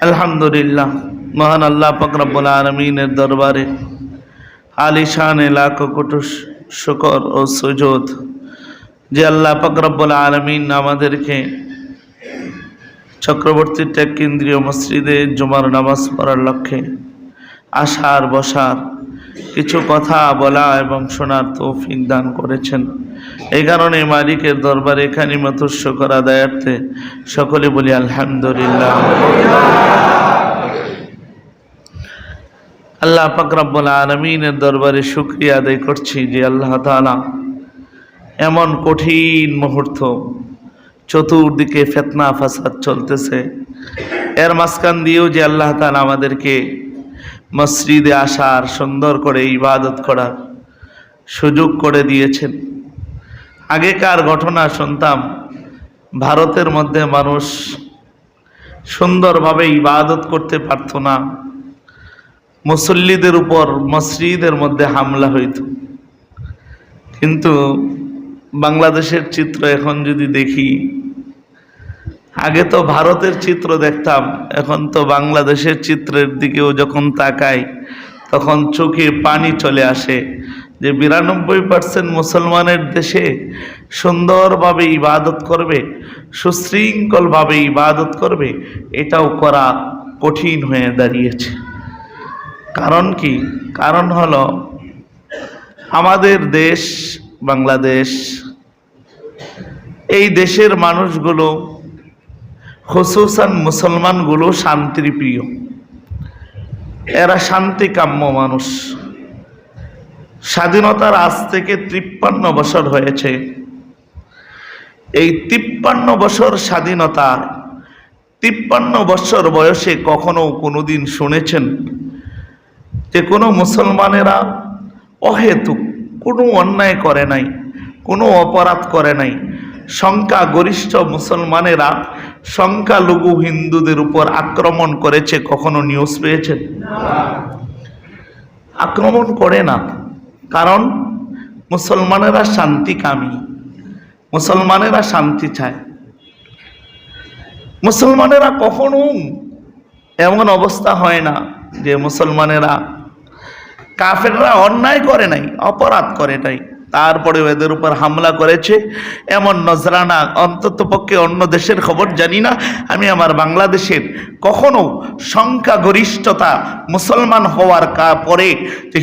আলহামদুলিল্লাহ, মহান আল্লাহ পাক রব্বুল আলামিনের দরবারে আলিশান লাখো কোটি শুকর ও সুজুদ যে আল্লাহ পাক রব্বুল আলামিন আমাদেরকে চক্রবর্তী টেক কেন্দ্রীয় মসজিদে জুমার নামাজ পড়ার লক্ষ্যে আসার বসার কিছু কথা বলা এবং শোনার তৌফিক দান করেছেন। এই কারণে মালিকের দরবারে কালিমাতুশ শুকর আদায়ার্থে সকলে বলি আলহামদুলিল্লাহ। আল্লাহ পাক রব্বুল আলামিনের দরবারে শুকরিয়া আদায় করছি যে আল্লাহ তাআলা এমন কঠিন মুহূর্ত, চতুর্দিকে ফিতনা ফাসাদ চলতেছে, এর মাঝখান দিয়েও যে আল্লাহ তাআলা আমাদেরকে মসজিদে আসার, সুন্দর করে ইবাদত করার সুযোগ করে দিয়েছেন। আগেকার ঘটনা শুনতাম, ভারতের মধ্যে মানুষ সুন্দরভাবে ইবাদত করতে পারত না, মুসল্লিদের উপর মসজিদের মধ্যে হামলা হইত। কিন্তু বাংলাদেশের চিত্র এখন যদি দেখি, আগে তো ভারতের চিত্র দেখতাম, এখন তো বাংলাদেশের চিত্রের দিকেও যখন তাকাই তখন চোখে পানি চলে আসে যে 92% মুসলমানের দেশে সুন্দরভাবে ইবাদত করবে, সুশৃঙ্খলভাবে ইবাদত করবে, এটাও করা কঠিন হয়ে দাঁড়িয়েছে। কারণ কি? কারণ হলো আমাদের দেশ বাংলাদেশ, এই দেশের মানুষগুলো, খুসুসান মুসলমানগুলো শান্তির প্রিয়, এরা শান্তি কাম্য মানুষ। স্বাধীনতার আজ থেকে 53 বছর হয়েছে। এই 53 বছর স্বাধীনতা, 53 বছর বয়সে কখনো কোনোদিন শুনেছেন যে কোনো মুসলমানেরা অহেতুক কোনো অন্যায় করে নাই, কোনো অপরাধ করে নাই? সংখ্যাগরিষ্ঠ মুসলমানেরা সংখ্যালঘু হিন্দুদের উপর আক্রমণ করেছে, কখনো নিউজ পেয়েছেন? আক্রমণ করে না, কারণ মুসলমানেরা শান্তিকামী, মুসলমানেরা শান্তি চায়। মুসলমানেরা কখনো এমন অবস্থা হয় না যে মুসলমানেরা, কাফেররা অন্যায় করে নাই, অপরাধ করে নাই, তারপরে এদের উপর হামলা করেছে, এমন নজরানা অন্তত পক্ষে অন্য দেশের খবর জানি না। আমি আমার বাংলাদেশের কখনো সংখ্যাগরিষ্ঠতা মুসলমান হওয়ার পরে যে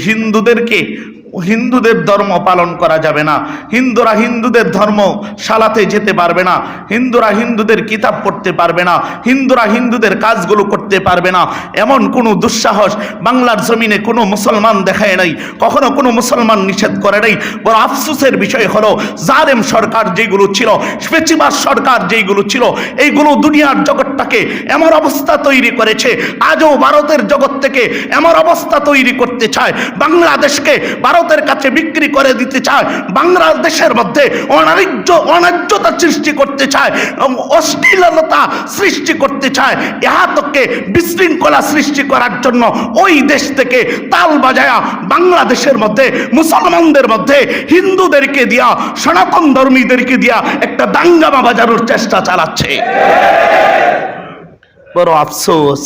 হিন্দুদের ধর্ম পালন করা যাবে না, হিন্দুরা হিন্দুদের ধর্ম শালাতে যেতে পারবে না, হিন্দুরা হিন্দুদের কিতাব পড়তে পারবে না, হিন্দুরা হিন্দুদের কাজগুলো করতে পারবে না, এমন কোনো দুঃসাহস বাংলার জমিনে কোনো মুসলমান দেখায় নাই, কখনো কোনো মুসলমান নিষেধ করে নাই। বড় আফসোসের বিষয় হলো জালেম সরকার যেগুলো ছিল, ফ্যাসিবাদ সরকার যেগুলো ছিল, এইগুলো দুনিয়ার জগৎটাকে এমন অবস্থা তৈরি করেছে, আজও ভারতের জগৎ থেকে এমন অবস্থা তৈরি করতে চায়, বাংলাদেশকে ভারতের কাছে বিক্রি করে দিতে চায়, বাংলাদেশের মধ্যে অন্যায্যতা সৃষ্টি করতে চায়, অশ্লীলতা সৃষ্টি করতে চায়, ইহাতকে বিশৃঙ্খলা সৃষ্টি করার জন্য ওই দেশ থেকে তাল বাজায়া বাংলাদেশের মধ্যে মুসলমানদের মধ্যে হিন্দুদেরকে দিয়া, সনাতন ধর্মীদেরকে দিয়া একটা দাঙ্গামা বাজানোর চেষ্টা চালাচ্ছে। বড় আফসোস,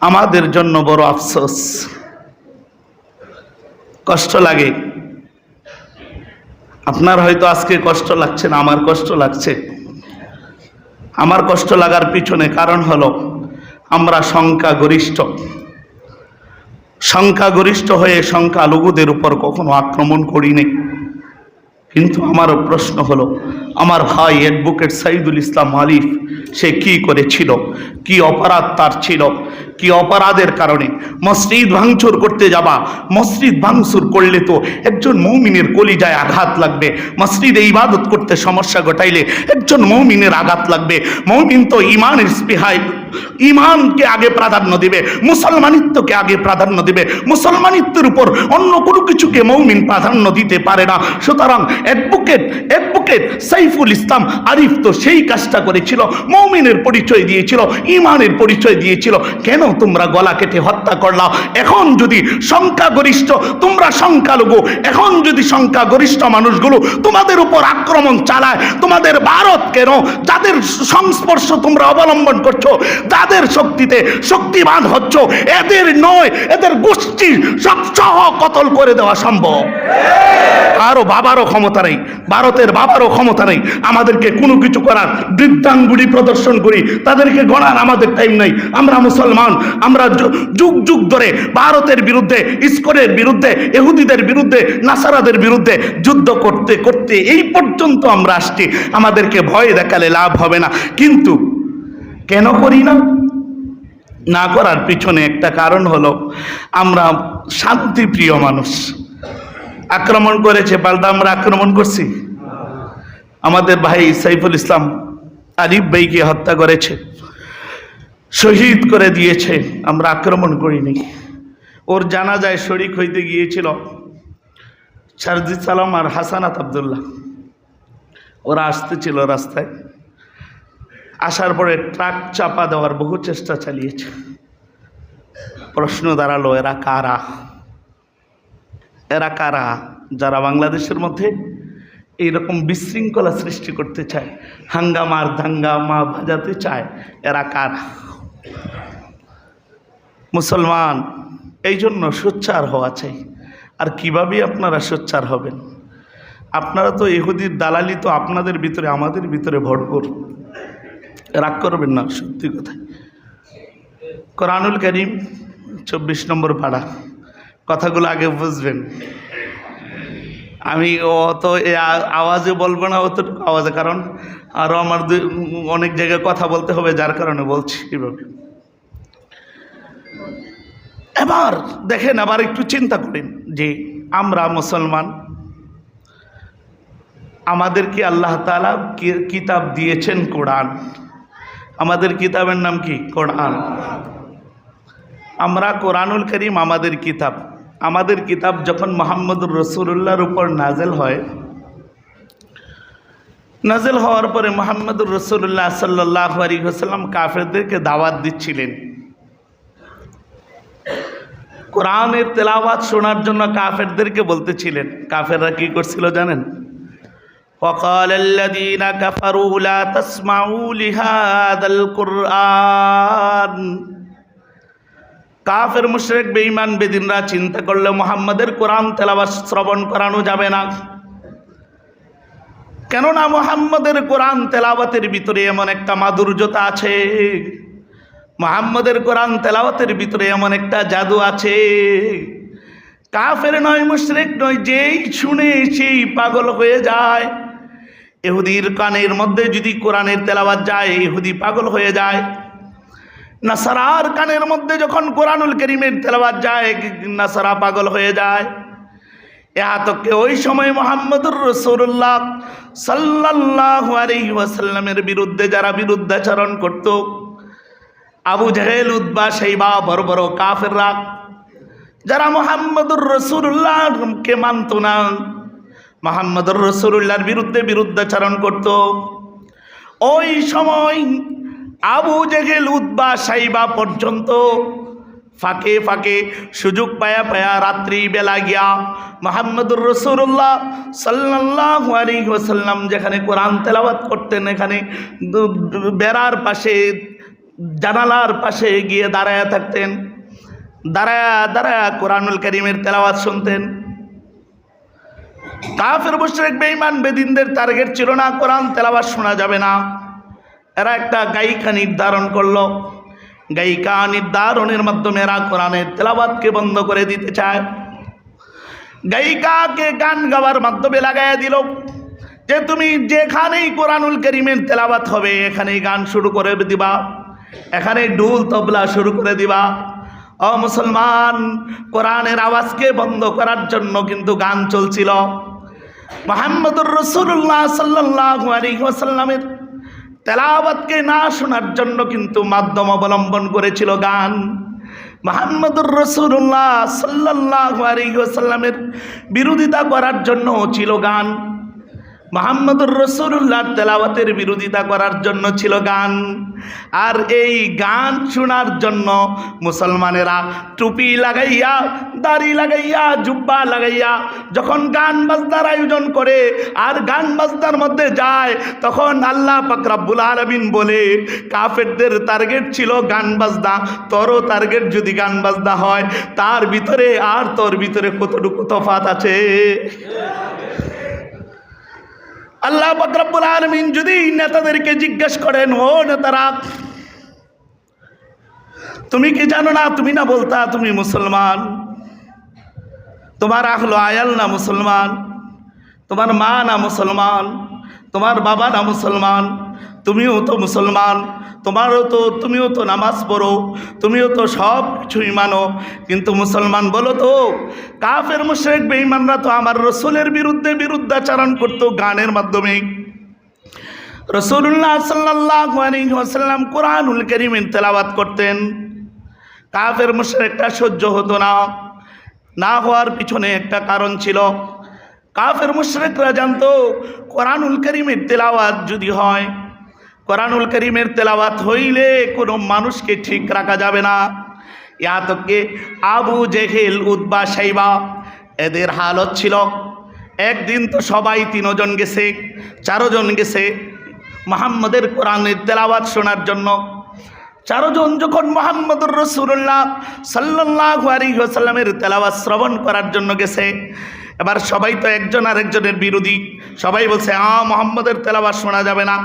আমাদের জন্য বড় আফসোস, কষ্ট লাগে। আপনার হয়তো আজকে কষ্ট লাগছে না, আমার কষ্ট লাগছে। আমার কষ্ট লাগার পিছনে কারণ হলো আমরা সংখ্যাগরিষ্ঠ হয়ে সংখ্যালঘুদের উপর কখনো আক্রমণ করিনি। কিন্তু আমারও প্রশ্ন হলো, আমার ভাই অ্যাডভোকেট সাইদুল ইসলাম আলিফ সে কি করেছিল, কি অপরাধ তার ছিল, কি অপরাধের কারণে মসজিদ ভাঙচুর করতে যাবা? মসজিদ ভাঙচুর করলে তো একজন মুমিনের কলিজায় আঘাত লাগবে, মসজিদে ইবাদত করতে সমস্যা ঘটাইলে একজন মুমিনের আঘাত লাগবে। মুমিন তো ইমানের স্পৃহায় ইমানকে আগে প্রাধান্য দিবে, মুসলমানিত্বকে আগে প্রাধান্য দিবে, মুসলমানিত্বের উপর অন্য কোনো কিছুকে মুমিন প্রাধান্য দিতে পারে না। সুতরাং অ্যাডভোকেট সাইফুল ইসলাম আরিফ তো সেই কাজটা করেছিল, মুমিনের পরিচয় দিয়েছিল, ইমানের পরিচয় দিয়েছিল। কেন তোমরা গলা কেটে হত্যা করলাম? এখন যদি সংখ্যাগরিষ্ঠ, তোমরা সংখ্যালঘু, এখন যদি সংখ্যাগরিষ্ঠ মানুষগুলো তোমাদের উপর আক্রমণ চালায়, তোমাদের ভারত কেন, যাদের সংস্পর্শ তোমরা অবলম্বন করছো, যাদের শক্তিতে শক্তিবান হচ্ছ, এদের নয়, এদের গোষ্ঠীর সব সহ কতল করে দেওয়া সম্ভব। আরো বাবারও ক্ষমতা নেই, ভারতের বাবারও ক্ষমতা নেই আমাদেরকে কোনো কিছু করার। বৃদ্ধাঙ্গুলি প্রদর্শন করি, তাদেরকে গণার আমাদের টাইম নাই। আমরা মুসলমান, আমরা যুগ যুগ ধরে ভারতের বিরুদ্ধে, ইসকনের বিরুদ্ধে, ইহুদিদের বিরুদ্ধে, নাসারাদের বিরুদ্ধে যুদ্ধ করতে করতে এই পর্যন্ত আমরা আসছি। আমাদেরকে ভয় দেখালে লাভ হবে না। কিন্তু কেন করি না? না করার পিছনে একটা কারণ হলো আমরা শান্তিপ্রিয় মানুষ। আক্রমণ করেছে, পাল্টা আমরা আক্রমণ করছি? আমাদের ভাই সাইফুল ইসলাম আলিফ ভাইকে হত্যা করেছে, শহীদ করে দিয়েছে, আমরা আক্রমণ করিনি। ওর জানাজায় শরীক হইতে গিয়েছিল শারজিদ সালাম আর হাসানাত আবদুল্লাহ। ওরা আসতেছিল রাস্তায়, আসার পরে ট্রাক চাপা দেওয়ার বহু চেষ্টা চালিয়েছে। প্রশ্ন দাঁড়ালো, এরা কারা? এরা কারা যারা বাংলাদেশের মধ্যে এইরকম বিশৃঙ্খলা সৃষ্টি করতে চায়, হাঙ্গামার দাঙ্গামা বাজাতে চায়? এরা কারা? মুসলমান এই জন্য সোচ্চার হওয়া চাই। আর কিভাবে আপনারা সোচ্চার হবেন? আপনারা তো ইহুদির দালালি তো আপনাদের ভিতরে, আমাদের ভিতরে ভরপুর। রাগ করবেন না, সত্যি কথা। কোরআনুল কারীম 24 নম্বর পারা, কথাগুলো আগে বুঝবেন। আমি অত আওয়াজে বলবো না, অতটুকু আওয়াজে, কারণ আরও আমার অনেক জায়গায় কথা বলতে হবে, যার কারণে বলছি এভাবে। এবার দেখেন, আবার একটু চিন্তা করেন যে আমরা মুসলমান, আমাদেরকে আল্লাহ তাআলা কিতাব দিয়েছেন কোরআন। আমাদের কিতাবের নাম কি? কোরআন। আমরা কোরআনুল কারীম আমাদের কিতাব। আমাদের কিতাব যখন মুহাম্মদুর রাসূলুল্লাহর উপর নাজেল হয়, নাজেল হওয়ার পরে মুহাম্মদুর রাসূলুল্লাহ সাল্লাল্লাহু আলাইহি ওয়াসাল্লাম কাফেরদেরকে দাওয়াত দিচ্ছিলেন। কোরআনের তেলাওয়াত শোনার জন্য কাফেরদেরকে বলতেছিলেন। কাফেররা কি করছিল জানেন? وقال الذين كفروا لا تسمعوا لهذا القرآن। কাফের মুশরিক বেঈমান বেদিনরা চিন্তা করলে মুহাম্মাদের কোরআন তেলাওয়াত শ্রবণ করানো যাবে না, কেননা মুহাম্মাদের কোরআন তেলাওয়াতের ভিতরে এমন একটা মাধুর্যতা আছে, মুহাম্মাদের কোরআন তেলাওয়াতের ভিতরে এমন একটা জাদু আছে। কাফের নয়, মুশরিক নয়, যেই শুনে সেই পাগল হয়ে যায়। ইহুদির কানের মধ্যে যদি কোরআনের তেলাওয়াত যায়, ইহুদি পাগল হয়ে যায়। নাসারার কানের মধ্যে যখন কোরআনুল কারীমের তেলাওয়াত যায়, নাসারা পাগল হয়ে যায়। এতকে ওই সময় মুহাম্মদুর রাসূলুল্লাহ সাল্লাল্লাহু আলাইহি ওয়াসাল্লামের বিরুদ্ধে যারা বিরুদ্ধাচরণ করত, আবু জাহেল, উতবা, শাইবা, বড় বড় কাফেররা, যারা মুহাম্মদুর রাসূলুল্লাহকে মানত না, মুহাম্মদুর রাসূলুল্লাহর বিরুদ্ধে বিরুদ্ধাচরণ করত, ওই সময় আবু জেহেল, উতবা, শাইবা পর্যন্ত ফাঁকে ফাঁকে সুযোগ পায়া পায়া রাত্রি বেলা গিয়া মুহাম্মদুর রাসূলুল্লাহ সাল্লাল্লাহু আলাইহি ওয়াসাল্লাম যেখানে কোরআন তেলাওয়াত করতেন, এখানে বেড়ার পাশে, জানালার পাশে গিয়ে দাঁড়ায়া থাকতেন। দাঁড়ায়া দাঁড়ায়া কোরআনুল কারীমের তেলাওয়াত শুনতেন। কাফের মুশরিক বেঈমান বেদিনদের টার্গেট ছিল না কোরআন তেলাওয়াত শোনা যাবে না। এরা একটা গায়িকা নির্ধারণ করলো। গায়িকা নির্ধারণের মাধ্যমে এরা কোরআনের তেলাওয়াতকে বন্ধ করে দিতে চায়। গায়িকাকে গান গাওয়ার মাধ্যমে লাগাইয়া দিল যে তুমি যেখানেই কোরআনুল কারীমের তেলাওয়াত হবে এখানেই গান শুরু করে দিবা, এখানে ঢোল তবলা শুরু করে দিবা। ও মুসলমান, কোরআনের আওয়াজকে বন্ধ করার জন্য কিন্তু গান চলছিল। মুহাম্মদুর রাসূলুল্লাহ সাল্লাল্লাহু আলাইহি ওয়াসাল্লামের তেলাওয়াতকে না শোনার জন্য কিন্তু মাধ্যম অবলম্বন করেছিল গান। মুহাম্মদুর রাসূলুল্লাহ সাল্লাল্লাহু আলাইহি ওয়াসাল্লামের বিরোধিতা করার জন্য ছিল গান। মুহাম্মদুর রাসূলুল্লাহর তেলাওয়াতের বিরোধিতা করার জন্য ছিল গান। আর এই গান শোনার জন্য মুসলমানেরা টুপি লাগাইয়া, দাড়ি লাগাইয়া, জুব্বা লাগাইয়া যখন গান বাজনার আয়োজন করে আর গান বাজনার মধ্যে যায়, তখন আল্লাহ পাক রব্বুল আলামিন বলে কাফেরদের টার্গেট ছিল গান বাজনা, তোরও টার্গেট যদি গান বাজনা হয়, তার ভিতরে আর তোর ভিতরে কতটুকু তফাৎ আছে। আল্লাহ পাক রব্বুল আলামিন যদি নেতাদেরকে জিজ্ঞেস করেন, ও নেতারা, তুমি কি জানো না, তুমি না বলতা তুমি মুসলমান, তোমার আহলো আয়াল না মুসলমান, তোমার মা না মুসলমান, তোমার বাবা না মুসলমান, তুমিও তো মুসলমান, তুমিও তো নামাজ পড়ো, তুমিও তো সব কিছুই মানো, কিন্তু মুসলমান বলো তো কাফের মুশরিক বেঈমানরা তো আমার রসুলের বিরুদ্ধে বিরুদ্ধাচরণ করতো গানের মাধ্যমে। রাসূলুল্লাহ সাল্লাল্লাহু আলাইহি ওয়াসাল্লাম কোরআনুল কারীমের তেলাওয়াত করতেন, কাফের মুশরিকটা সহ্য হতো না। না হওয়ার পিছনে একটা কারণ ছিল, কাফের মুশরিকরা জানতো কোরআনুল কারীমের তেলাওয়াত যদি হয়, কোরআনুল কারীমের তেলাওয়াত হইলে কোনো মানুষকে ঠিক রাখা যাবে না। ইয়াতকে আবু জেহেল, উতবা, শাইবা এদের হালত ছিল, একদিন তো সবাই 3 জন গেছে, 4 জন গেছে মুহাম্মদের কোরআনের তেলাওয়াত শোনার জন্য। 4 জন যখন মুহাম্মদুর রাসূলুল্লাহ সাল্লাল্লাহু আলাইহি ওয়াসাল্লামের তেলাওয়াত শ্রবণ করার জন্য গেছে, এবার সবাই তো একজন আরেকজনের বিরোধী, সবাই বলছে মুহাম্মদের তেলাওয়াত শোনা যাবে না।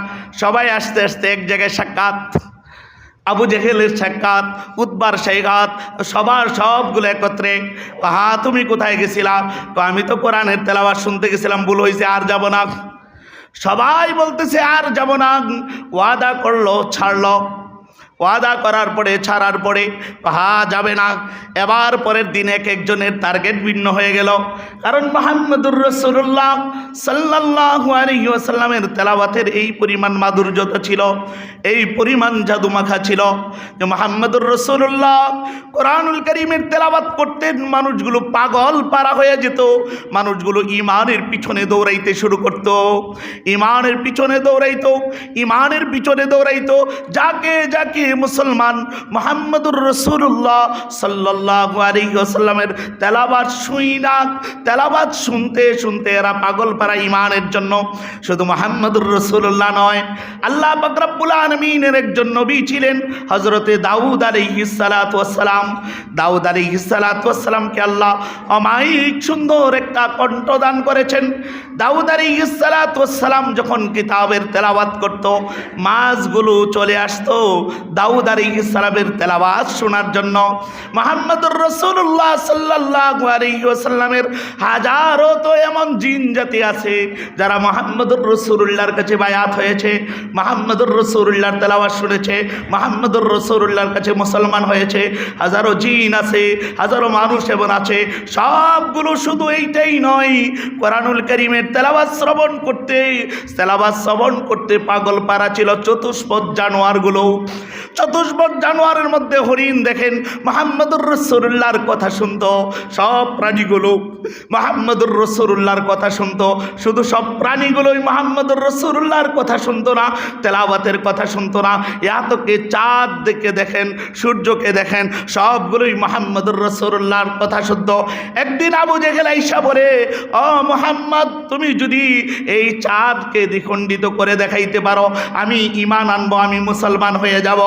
সবাই আস্তে আস্তে এক জায়গায় সাক্ষাৎ, আবু জেহেলের সাক্ষাৎ, উতবার সাক্ষাৎ, সবগুলো একত্রে। তুমি কোথায় গেছিলা? আমি তো কোরআনের তেলাওয়াত শুনতে গেছিলাম, ভুল হয়েছে, আর যাব না। সবাই বলতেছে আর যাব না। ওয়াদা করলো, ছাড়লো, ওয়াদা করার পরে ছাড়ার পরে যাবে না। এবার পরের দিন এক একজনের টার্গেট ভিন্ন হয়ে গেল, কারণ মুহাম্মদুর রাসূলুল্লাহ সাল্লাল্লাহু আলাইহি ওয়াসাল্লামের তেলাওয়াতের এই পরিমাণ মাধুর্যতা ছিল, এই পরিমাণ জাদুমাখা ছিল যে মুহাম্মদুর রাসূলুল্লাহ কোরআনুল কারীমের তেলাওয়াত করতেন, মানুষগুলো পাগল পারা হয়ে যেত, মানুষগুলো ঈমানের পিছনে দৌড়াইতে শুরু করত, ঈমানের পিছনে দৌড়াইতো, ঈমানের পিছনে দৌড়াইতো। যাকে যাকে মুসলমান মুহাম্মদুর রাসূলুল্লাহ সাল্লাল্লাহু আলাইহি ওয়াসাল্লামের তেলাওয়াত শুইনা, তেলাওয়াত শুনতে শুনতে এরা পাগল পারা ঈমানের জন্য। শুধু মুহাম্মদুর রাসূলুল্লাহ নয়, আল্লাহ পাক রব্বুল আলামিনের একজন নবী ছিলেন হযরতে দাউদ আলাইহিস সালাতু ওয়াস সালাম। দাউদ আলাইহিস সালাতু ওয়াস সালামকে আল্লাহ অমায়িক সুন্দর একটা কণ্ঠ দান করেছেন। দাউদ আলাইহিস সালাতু ওয়াস সালাম যখন কিতাবের তেলাওয়াত করত, মাছগুলো চলে আসতো দাউদ আলাইহিস সালামের তেলাওয়াত শোনার জন্য। মুহাম্মদুর রাসূলুল্লাহ সাল্লাল্লাহু আলাইহি ওয়াসাল্লামের হাজারো তো এমন জিন জাতি আছে যারা মুহাম্মদুর রাসূলুল্লাহর কাছে বায়াত হয়েছে, মুহাম্মদুর রাসূলুল্লাহর তেলাওয়াত শুনেছে, মুহাম্মদুর রাসূলুল্লাহর কাছে মুসলমান হয়েছে। হাজারো জিন আছে, হাজারো মানুষ এমন আছে। সবগুলো শুধু এইটাই নয়, কোরআনুল কারীমের তেলাওয়াত শ্রবণ করতে পাগল পারা ছিল চতুষ্পদ জানোয়ারগুলো। চতুষ্পদ জানোয়ারের মধ্যে হরিণ দেখেন মুহাম্মদুর রাসূলুল্লাহর কথা শুনতো, সব প্রাণীগুলো মুহাম্মদুর রাসূলুল্লাহর কথা শুনতো। শুধু সব প্রাণীগুলোই মুহাম্মদুর রাসূলুল্লাহর কথা শুনতো না, তেলাওয়াতের কথা শুনতো না। এতকে চাঁদ দেখে দেখেন, সূর্যকে দেখেন, সবগুলোই মুহাম্মদুর রাসূলুল্লাহর কথা শুনতো। একদিন আবু জেহেল আইসা বলে, ও মুহাম্মদ, তুমি যদি এই চাঁদকে দ্বিখণ্ডিত করে দেখাইতে পারো, আমি ঈমান আনবো, আমি মুসলমান হয়ে যাব।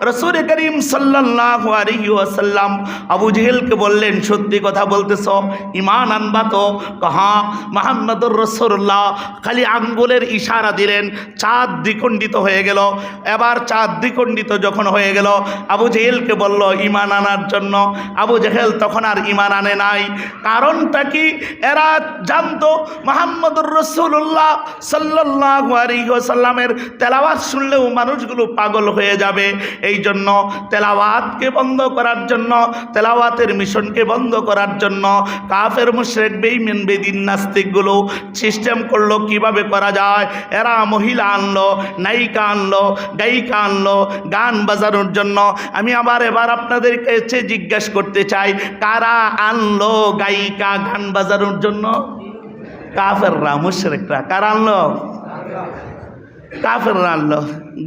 রাসূল করিম সাল্লাল্লাহু আলাইহি ওয়াসাল্লাম আবু জেহেলকে বললেন, সত্যি কথা বলতেছ, ঈমান আনবা তো? হ্যাঁ। মুহাম্মদুর রাসূলুল্লাহ খালি আঙ্গুলের ইশারা দিলেন, চাঁদ দ্বিখণ্ডিত হয়ে গেল। এবার চাঁদ দ্বিখণ্ডিত যখন হয়ে গেল, আবু জেহেলকে বলল ঈমান আনার জন্য। আবু জেহেল তখন আর ঈমান আনে নাই। কারণটা কি? এরা জানতো মুহাম্মদুর রাসূলুল্লাহ সাল্লাল্লাহু আলাইহি ওয়াসাল্লামের তেলাওয়াত শুনলেও মানুষগুলো পাগল হয়ে যাবে। এই জন্য তেলাওয়াতকে বন্ধ করার জন্য, তেলাওয়াতের মিশনকে বন্ধ করার জন্য কাফের মুশরিক বেঈমান বেদিন নাস্তিকগুলো সিস্টেম করলো কিভাবে করা যায়। এরা মহিলা আনলো, নায়িকা আনলো, গায়িকা আনলো গান বাজানোর জন্য। আমি এবার আপনাদের কাছে জিজ্ঞাসা করতে চাই, কারা আনলো গায়িকা গান বাজানোর জন্য? কাফেররা, মুশরিকরা। কারা আনলো? কাফেররা আনলো।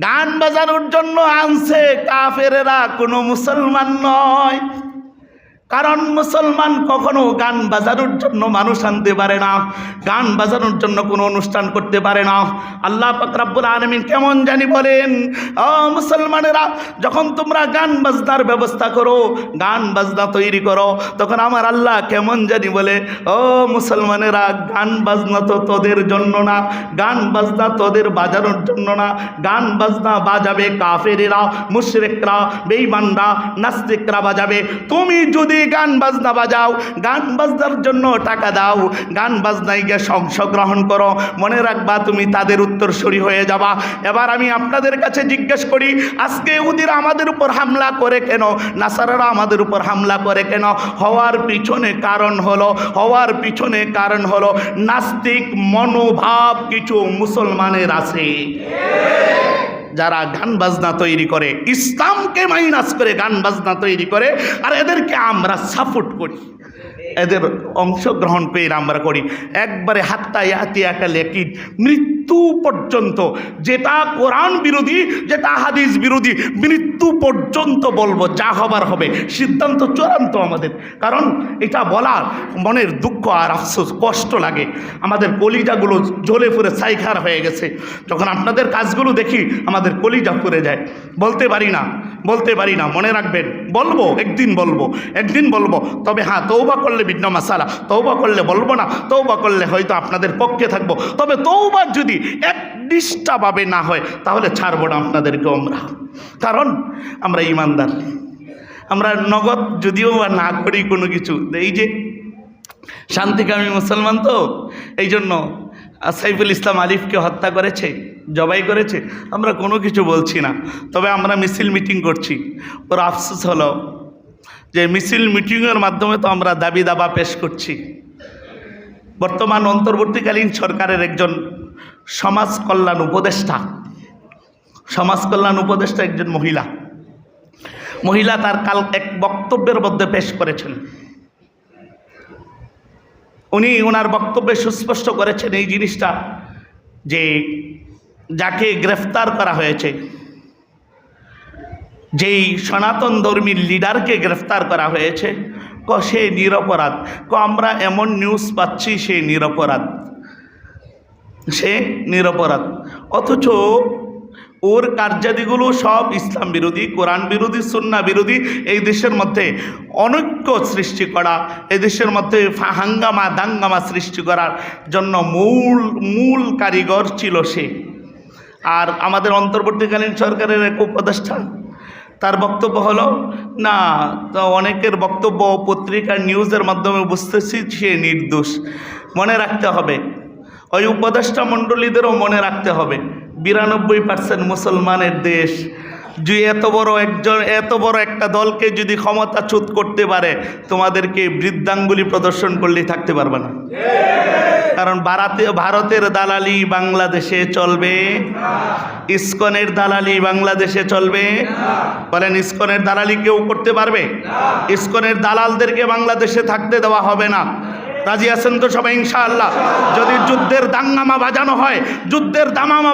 গান বাজানোর জন্য আনছে কাফেরেরা, কোনো মুসলমান নয়। কারণ মুসলমান কখনো গান বাজানোর জন্য মানুষ আনতে পারে না, গান বাজানোর জন্য কোনো অনুষ্ঠান করতে পারে না। আল্লাহ পাক রব্বুল আলামিন কেমন জানি বলেন, ও মুসলমানেরা, যখন তোমরা গান বাজনার ব্যবস্থা করো, গান বাজনা তৈরি করো, তখন আমার আল্লাহ কেমন জানি বলে, ও মুসলমানেরা, গান বাজনা তো তোদের জন্য না, গান বাজনা তোদের বাজানোর জন্য না, গান বাজনা বাজাবে কাফেরেরা, মুশরিকরা, বেঈমানরা, নাস্তিকরা বাজাবে। তুমি যদি গান বাজনা বাজাও, গান বাজনার জন্য টাকা দাও, গান বাজনায় গিয়ে অংশগ্রহণ করো, মনে রাখবা তুমি তাদের উত্তরসূরি হয়ে যাবা। এবার আমি আপনাদের কাছে জিজ্ঞেস করি, আজকে ইহুদিরা আমাদের উপর হামলা করে কেন, নাসারারা আমাদের উপর হামলা করে কেন? হওয়ার পিছনে কারণ হলো নাস্তিক মনোভাব কিছু মুসলমানের আছে, যারা গান বাজনা তৈরি করে, ইসলামকে মাইনাস করে গান বাজনা তৈরি করে, আর এদেরকে আমরা সাপোর্ট করি, এদের অংশগ্রহণ পেয়ে আমরা করি। একবারে হাত্তা ইয়াতিয়াকা লেকিন, মৃত্যু পর্যন্ত, যেটা কোরআন বিরোধী, যেটা হাদিস বিরোধী, মৃত্যু পর্যন্ত বলবো, যা হবার হবে। সিদ্ধান্ত চূড়ান্ত আমাদের। কারণ এটা বলার মনের দুঃখ আর আফসোস, কষ্ট লাগে, আমাদের কলিজাগুলো জ্বলে পুড়ে ছাইখার হয়ে গেছে। যখন আপনাদের কাজগুলো দেখি আমাদের কলিজা পুড়ে যায়, বলতে পারি না। মনে রাখবেন, বলবো, একদিন বলবো। তবে হ্যাঁ, তওবা করলে ভিন্ন মাসালা, তওবা করলে বলবো না, তওবা করলে হয়তো আপনাদের পক্ষে থাকবো। তবে তওবা যদি একনিষ্ঠভাবে না হয়, তাহলে ছাড়বো না আপনাদেরকে আমরা। কারণ আমরা ইমানদার, আমরা নগদ যদিও বা না করি কোনো কিছু, এই যে শান্তিকামী মুসলমান, তো এই জন্য সাইফুল ইসলাম আলিফকে হত্যা করেছে, জবাই করেছে, আমরা কোনো কিছু বলছি না। তবে আমরা মিছিল মিটিং করছি। ওর আফসোস হলো যে মিছিল মিটিংয়ের মাধ্যমে তো আমরা দাবি দাবা পেশ করছি। বর্তমান অন্তর্বর্তীকালীন সরকারের একজন সমাজ কল্যাণ উপদেষ্টা একজন মহিলা তার কাল এক বক্তব্যের মধ্যে পেশ করেছেন। উনি ওনার বক্তব্যে সুস্পষ্ট করেছেন এই জিনিসটা, যে যাকে গ্রেফতার করা হয়েছে, যেই সনাতন ধর্মীর লিডারকে গ্রেফতার করা হয়েছে, সে নিরপরাধ। আমরা এমন নিউজ পাচ্ছি সে নিরপরাধ, অথচ ওর কার্যাদিগুলো সব ইসলাম বিরোধী, কোরআন বিরোধী, সুন্নাহ বিরোধী। এই দেশের মধ্যে অনৈক্য সৃষ্টি করা, এই দেশের মধ্যে হাঙ্গামা দাঙ্গামা সৃষ্টি করার জন্য মূল কারিগর ছিল সে। আর আমাদের অন্তর্বর্তীকালীন সরকারের এক উপদেষ্টা, তার বক্তব্য হলো না, তো অনেকের বক্তব্য পত্রিকার নিউজের মাধ্যমে বুঝতেছি সে নির্দোষ। মনে রাখতে হবে, ওই উপদেষ্টা মণ্ডলীদেরও মনে রাখতে হবে, 92% মুসলমানের দেশ। যে এত বড় একটা দলকে যদি ক্ষমতাচ্যুত করতে পারে, তোমাদেরকে বৃদ্ধাঙ্গুলি প্রদর্শন করলেই থাকতে পারবে না। কারণ ভারতের দালালি বাংলাদেশে চলবে, ইসকনের দালালি বাংলাদেশে চলবে। বলেন, ইসকনের দালালি কেউ করতে পারবে? ইসকনের দালালদেরকে বাংলাদেশে থাকতে দেওয়া হবে না। রাজি আছেন তো সবাই ইনশাআল্লাহ? যদি যুদ্ধের দাঙ্গামা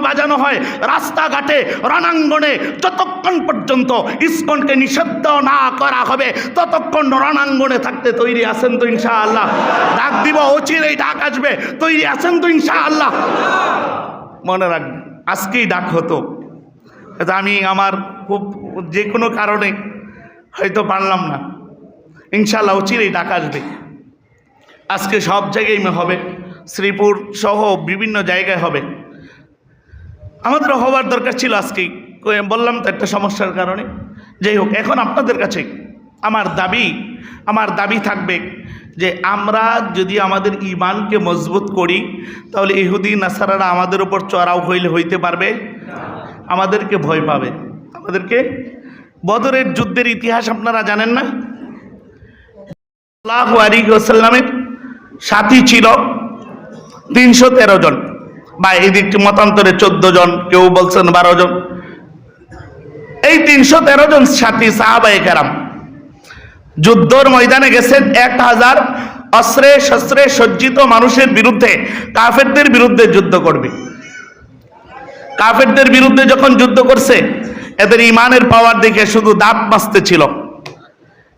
বাজানো হয় রাস্তাঘাটে, রণাঙ্গনে, যতক্ষণ পর্যন্ত ইসকনকে নিষিদ্ধ না করা হবে, ততক্ষণ রণাঙ্গনে থাকতে তৈরি আছেন তো ইনশাআল্লাহ? ডাক দিব, অচিরেই ডাক আসবে, তৈরি আছেন তো ইনশাআল্লাহ? মনে রাখবেন, আজকেই ডাক হতো, আমি আমার খুব যে কোনো কারণে হয়তো পারলাম না, ইনশাআল্লাহ অচিরেই ডাক আসবে। আজকে সব জায়গায় হবে, শ্রীপুর সহ বিভিন্ন জায়গায় হবে। আমাদের হওয়ার দরকার ছিল আজকেই, বললাম তো একটা সমস্যার কারণে। যাই হোক, এখন আপনাদের কাছে আমার দাবি থাকবে যে আমরা যদি আমাদের ঈমানকে মজবুত করি, তাহলে ইহুদি নাসারারা আমাদের উপর চড়াও হইতে পারবে, আমাদেরকে ভয় পাবে। আমাদেরকে বদরের যুদ্ধের ইতিহাস আপনারা জানেন না? সাল্লাল্লাহু আলাইহি ওয়াসাল্লামের সাথী ছিল 313 জন, বা এই দিকটি মতান্তরে 14 জন, কেউ বলছেন 12 জন। এই 313 জন সাথী সাহাবায়ে কেরাম যুদ্ধের ময়দানে গেছেন 1000 অস্ত্রে শস্ত্রে সজ্জিত মানুষের বিরুদ্ধে, কাফেরদের বিরুদ্ধে যুদ্ধ করবে। কাফেরদের বিরুদ্ধে যখন যুদ্ধ করছে, এদের ইমানের পাওয়ার দেখে শুধু দাঁত মাজতে ছিল।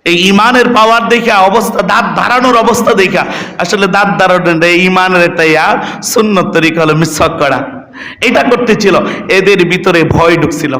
এই ইমানের পাওয়ার দেখে অবস্থা, দাঁত ধারানোর অবস্থা দেখা, আসলে দাঁত ধারানোর ইমানের একটা সুন্নত তরিকা হলো মিসওয়াক করা, এটা করতেছিল। এদের ভিতরে ভয় ঢুকছিল।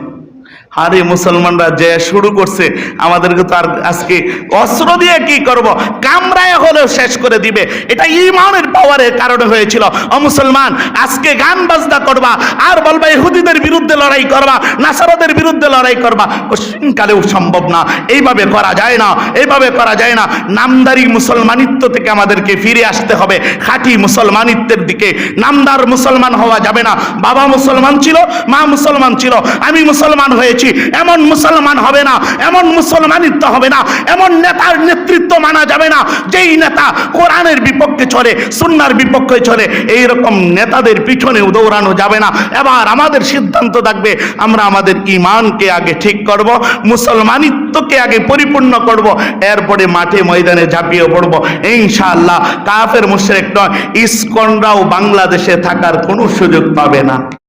আরে মুসলমানরা যে শুরু করছে, আমাদেরকে তো আর আজকে অস্ত্র দিয়ে কি করব, কামরায় হলেও শেষ করে দিবে। এটা ইমানের পাওয়ারের কারণে হয়েছিল। ও মুসলমান, আজকে গান বাজনা করবা আর বলবা ইহুদিদের বিরুদ্ধে লড়াই করবা, নাসারাদের বিরুদ্ধে লড়াই করবা, কোশ্চিনকালেও সম্ভব না। এইভাবে করা যায় না, এইভাবে করা যায় না। নামদারি মুসলমানিত্ব থেকে আমাদেরকে ফিরে আসতে হবে খাঁটি মুসলমানিত্বের দিকে। নামদার মুসলমান হওয়া যাবে না। বাবা মুসলমান ছিল, মা মুসলমান ছিল, আমি মুসলমান হয়েছি, এমন মুসলমান হবে না, এমন মুসলমানিত্ব হবে না, এমন নেতার নেতৃত্ব মানা যাবে না যেই নেতা কোরআনের বিপক্ষে চলে, সুন্নাহর বিপক্ষে চলে। এইরকম নেতাদের পিছনে দৌড়ানো যাবে না। এবার আমাদের সিদ্ধান্ত থাকবে, আমরা আমাদের ঈমানকে আগে ঠিক করব, মুসলমানিত্বকে আগে পরিপূর্ণ করব, এরপরে মাঠে ময়দানে ঝাঁপিয়ে পড়ব ইনশাআল্লাহ। কাফের মুশরিক নয়, ইসকনরাও বাংলাদেশে থাকার কোনো সুযোগ পাবে না।